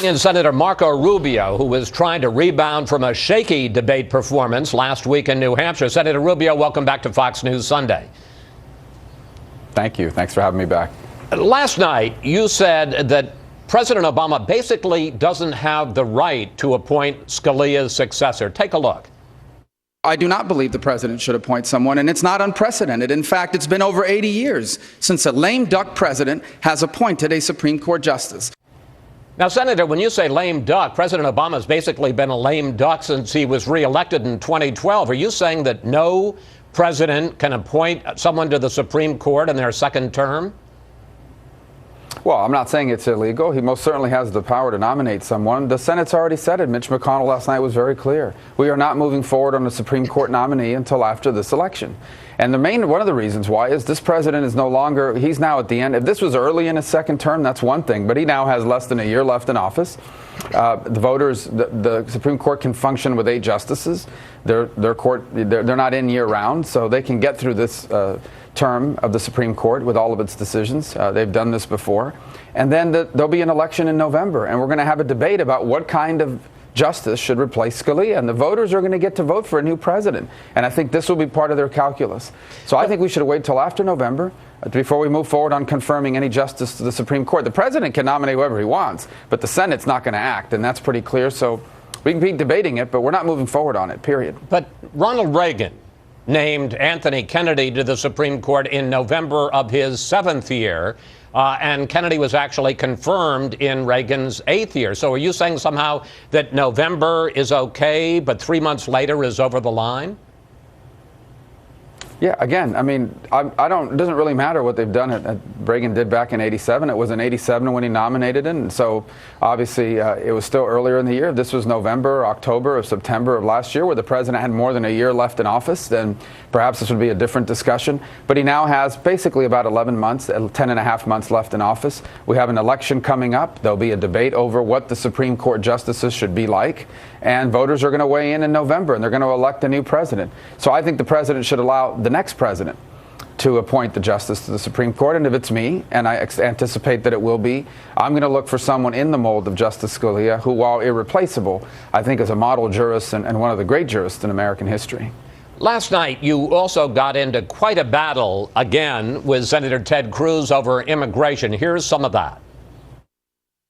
And Senator Marco Rubio, who was trying to rebound from a shaky debate performance last week in New Hampshire. Senator Rubio, welcome back to Fox News Sunday. Thank you. Thanks for having me back. Last night, you said that President Obama basically doesn't have the right to appoint Scalia's successor. Take a look. I do not believe the president should appoint someone, and it's not unprecedented. In fact, it's been over 80 years since a lame duck president has appointed a Supreme Court justice. Now, Senator, when you say lame duck, President Obama's basically been a lame duck since he was reelected in 2012. Are you saying that no president can appoint someone to the Supreme Court in their second term? Well, I'm not saying it's illegal. He most certainly has the power to nominate someone. The Senate's already said it. Mitch McConnell last night was very clear. We are not moving forward on a Supreme Court nominee until after this election. And one of the reasons why is this president is no longer, he's now at the end. If this was early in his second term, that's one thing, but he now has less than a year left in office. The Supreme Court can function with 8 justices. They're not in year round, so they can get through this term of the Supreme Court with all of its decisions. They've done this before. And then there'll be an election in November, and we're going to have a debate about what kind of justice should replace Scalia, and the voters are going to get to vote for a new president. And I think this will be part of their calculus. So I think we should wait till after November before we move forward on confirming any justice to the Supreme Court. The president can nominate whoever he wants, but the Senate's not going to act, and that's pretty clear. So we can be debating it, but we're not moving forward on it, period. But Ronald Reagan named Anthony Kennedy to the Supreme Court in November of his 7th year. And Kennedy was actually confirmed in Reagan's 8th year. So are you saying somehow that November is okay, but 3 months later is over the line? Yeah, again, I mean, it doesn't really matter what they've done. Reagan did back in '87. It was in '87 when he nominated him. And so obviously it was still earlier in the year. This was November, October, or September of last year, where the president had more than a year left in office. Then perhaps this would be a different discussion. But he now has basically about 11 months, 10 and a half months left in office. We have an election coming up. There'll be a debate over what the Supreme Court justices should be like. And voters are going to weigh in November, and they're going to elect a new president. So I think the president should allow the next president to appoint the justice to the Supreme Court. And if it's me, and I anticipate that it will be, I'm going to look for someone in the mold of Justice Scalia, who, while irreplaceable, I think is a model jurist and one of the great jurists in American history. Last night, you also got into quite a battle again with Senator Ted Cruz over immigration. Here's some of that.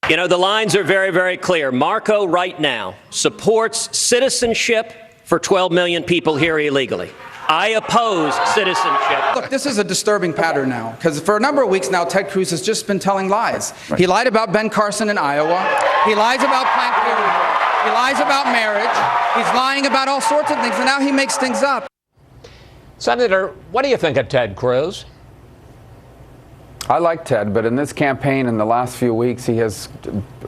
You know, the lines are very, very clear. Marco right now supports citizenship for 12 million people here illegally. I oppose citizenship. Look, this is a disturbing pattern now, because for a number of weeks now, Ted Cruz has just been telling lies. Right. He lied about Ben Carson in Iowa. He lies about Planned Parenthood. He lies about marriage. He's lying about all sorts of things, and now he makes things up. Senator, what do you think of Ted Cruz? I like Ted, but in this campaign in the last few weeks, he has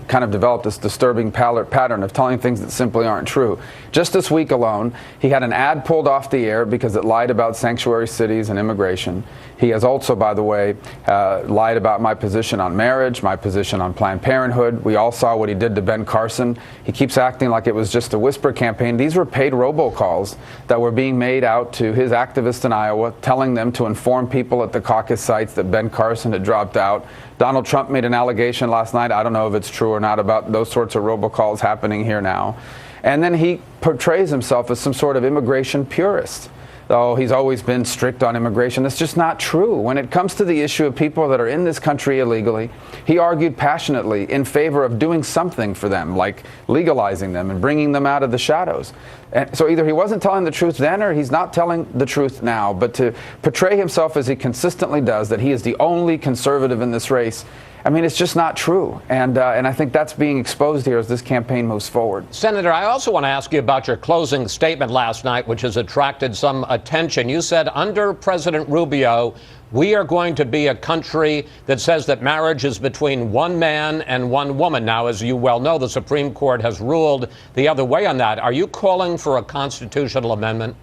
kind of developed this disturbing pattern of telling things that simply aren't true. Just this week alone, he had an ad pulled off the air because it lied about sanctuary cities and immigration. He has also, by the way, lied about my position on marriage, my position on Planned Parenthood. We all saw what he did to Ben Carson. He keeps acting like it was just a whisper campaign. These were paid robocalls that were being made out to his activists in Iowa, telling them to inform people at the caucus sites that Ben Carson had dropped out. Donald Trump made an allegation last night. I don't know if it's true or not about those sorts of robocalls happening here now. And then he portrays himself as some sort of immigration purist. Though he's always been strict on immigration. That's just not true. When it comes to the issue of people that are in this country illegally, he argued passionately in favor of doing something for them, like legalizing them and bringing them out of the shadows. And so either he wasn't telling the truth then or he's not telling the truth now. But to portray himself as he consistently does, that he is the only conservative in this race, I mean, it's just not true. And I think that's being exposed here as this campaign moves forward. Senator, I also want to ask you about your closing statement last night, which has attracted some attention. You said under President Rubio, we are going to be a country that says that marriage is between one man and one woman. Now, as you well know, the Supreme Court has ruled the other way on that. Are you calling for a constitutional amendment?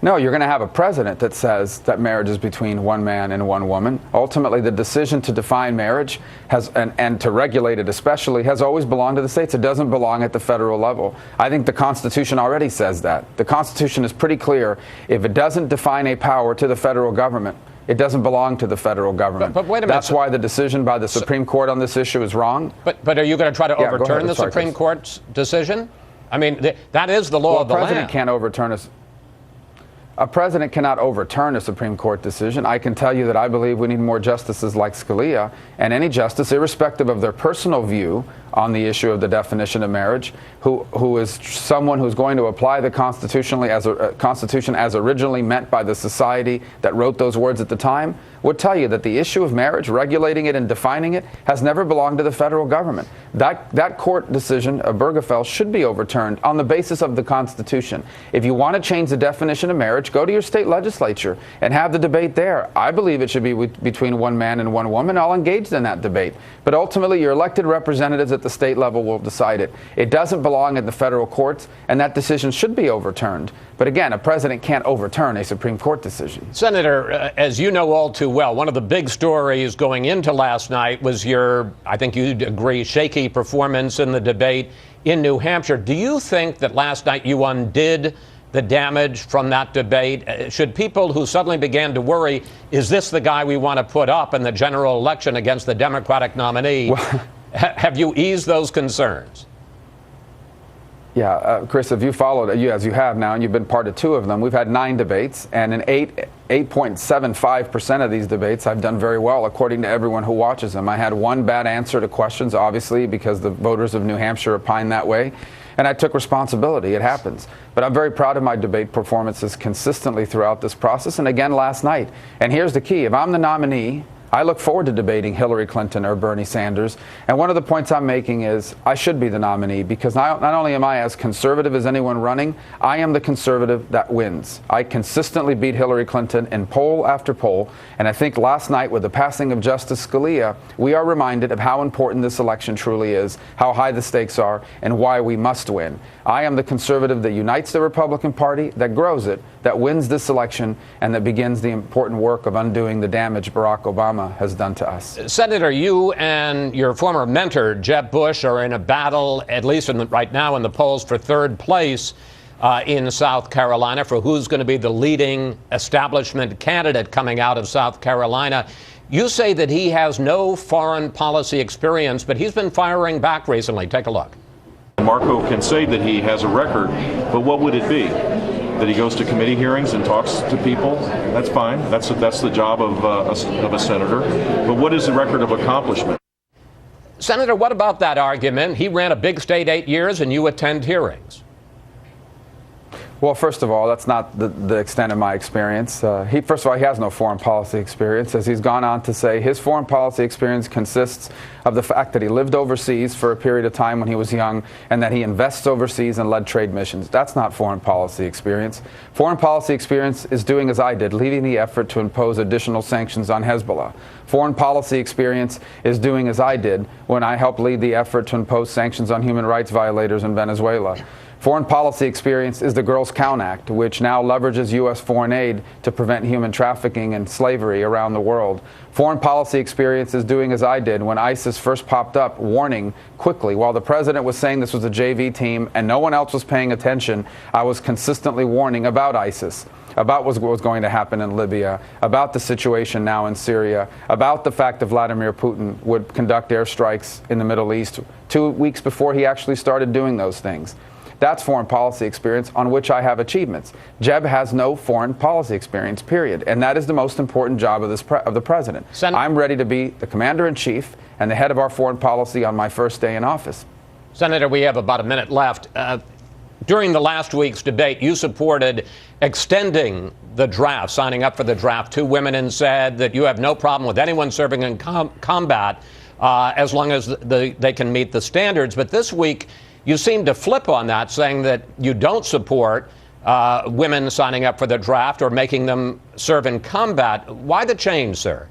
No, you're going to have a president that says that marriage is between one man and one woman. Ultimately, the decision to define marriage and to regulate it especially has always belonged to the states. It doesn't belong at the federal level. I think the Constitution already says that. The Constitution is pretty clear. If it doesn't define a power to the federal government, It doesn't belong to the federal government. But wait a minute. That's why the decision by the Supreme Court on this issue is wrong. But are you going to try to Yeah, go overturn ahead. the Sorry, Supreme Chris. Court's decision? I mean, that is the law of the A president land. can't overturn a president cannot overturn a Supreme Court decision. I can tell you that I believe we need more justices like Scalia, and any justice, irrespective of their personal view on the issue of the definition of marriage, who is someone who's going to apply the Constitution as originally meant by the society that wrote those words at the time, would tell you that the issue of marriage, regulating it and defining it, has never belonged to the federal government. That court decision of Bergefell should be overturned on the basis of the Constitution. If you want to change the definition of marriage, go to your state legislature and have the debate there. I believe it should be between one man and one woman. I'll engage in that debate. But ultimately, your elected representatives at the state level will decide it. It doesn't belong in the federal courts, and that decision should be overturned. But again, a president can't overturn a Supreme Court decision. Senator, as you know all too well, one of the big stories going into last night was your, I think you'd agree, shaky performance in the debate in New Hampshire. Do you think that last night you undid the damage from that debate? Should people who suddenly began to worry, is this the guy we want to put up in the general election against the Democratic nominee, have you eased those concerns? Yeah, Chris, if you followed, as you have now, and you've been part of 2 of them, we've had 9 debates, and in 8.75% of these debates, I've done very well, according to everyone who watches them. I had 1 bad answer to questions, obviously, because the voters of New Hampshire opine that way, and I took responsibility. It happens. But I'm very proud of my debate performances consistently throughout this process, and again last night. And here's the key. If I'm the nominee, I look forward to debating Hillary Clinton or Bernie Sanders. And one of the points I'm making is I should be the nominee, because not only am I as conservative as anyone running, I am the conservative that wins. I consistently beat Hillary Clinton in poll after poll. And I think last night, with the passing of Justice Scalia, we are reminded of how important this election truly is, how high the stakes are, and why we must win. I am the conservative that unites the Republican Party, that grows it, that wins this election, and that begins the important work of undoing the damage Barack Obama has done to us. Senator, you and your former mentor, Jeb Bush, are in a battle, at least right now in the polls, for 3rd place in South Carolina for who's going to be the leading establishment candidate coming out of South Carolina. You say that he has no foreign policy experience, but he's been firing back recently. Take a look. Marco can say that he has a record, but what would it be? That he goes to committee hearings and talks to people? That's fine. That's the job of a senator. But what is the record of accomplishment? Senator, what about that argument? He ran a big state 8 years and you attend hearings. Well, first of all, that's not the extent of my experience. First of all, he has no foreign policy experience, as he's gone on to say. His foreign policy experience consists of the fact that he lived overseas for a period of time when he was young, and that he invests overseas and led trade missions. That's not foreign policy experience. Foreign policy experience is doing as I did, leading the effort to impose additional sanctions on Hezbollah. Foreign policy experience is doing as I did when I helped lead the effort to impose sanctions on human rights violators in Venezuela. Foreign policy experience is the Girls Count Act, which now leverages U.S. foreign aid to prevent human trafficking and slavery around the world. Foreign policy experience is doing as I did when ISIS first popped up, warning quickly. While the president was saying this was a JV team and no one else was paying attention, I was consistently warning about ISIS, about what was going to happen in Libya, about the situation now in Syria, about the fact that Vladimir Putin would conduct airstrikes in the Middle East 2 weeks before he actually started doing those things. That's foreign policy experience on which I have achievements. Jeb has no foreign policy experience, period. And that is the most important job of the president. I'm ready to be the commander-in-chief and the head of our foreign policy on my first day in office. Senator, we have about a minute left. During the last week's debate, you supported extending the draft, signing up for the draft. 2 women and said that you have no problem with anyone serving in combat as long as they can meet the standards. But this week, you seem to flip on that, saying that you don't support women signing up for the draft or making them serve in combat. Why the change, sir?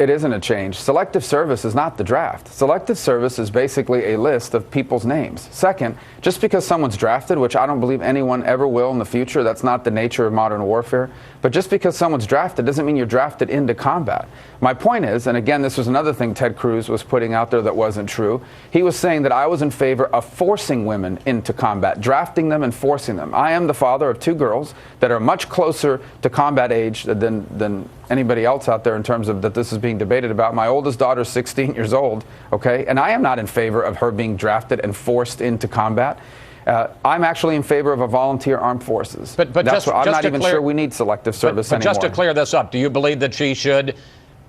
It isn't a change. Selective service is not the draft. Selective service is basically a list of people's names. Second, just because someone's drafted, which I don't believe anyone ever will in the future, that's not the nature of modern warfare, But just because someone's drafted doesn't mean you're drafted into combat. My point is, and again, this was another thing Ted Cruz was putting out there that wasn't true. He was saying that I was in favor of forcing women into combat, drafting them and forcing them. I am the father of 2 girls that are much closer to combat age than anybody else out there in terms of that this is being debated about. My oldest daughter is 16 years old, okay? And I am not in favor of her being drafted and forced into combat. I'm actually in favor of a volunteer armed forces. But that's just, I'm just not even sure we need selective service but anymore. Just to clear this up, do you believe that she should,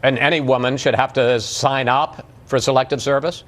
and any woman should have to sign up for selective service?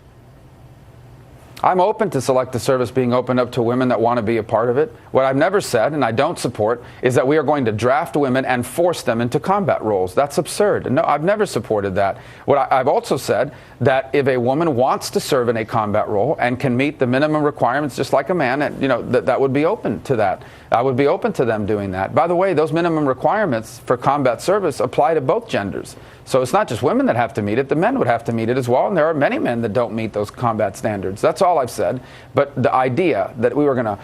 I'm open to selective service being opened up to women that want to be a part of it. What I've never said, and I don't support, is that we are going to draft women and force them into combat roles. That's absurd. No, I've never supported that. I've also said that if a woman wants to serve in a combat role and can meet the minimum requirements just like a man, and that would be open to that. I would be open to them doing that. By the way, those minimum requirements for combat service apply to both genders. So it's not just women that have to meet it, the men would have to meet it as well, and there are many men that don't meet those combat standards. That's all I've said. But the idea that we were going to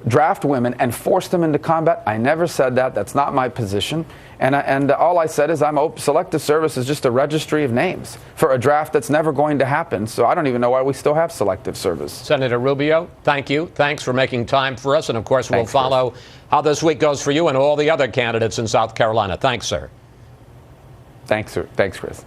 draft women and force them into combat, I never said that. That's not my position. And all I said is selective service is just a registry of names for a draft that's never going to happen. So I don't even know why we still have selective service. Senator Rubio, thank you. Thanks for making time for us. And, of course, we'll follow how this week goes for you and all the other candidates in South Carolina. Thanks, sir. Thanks, sir. Thanks, Chris.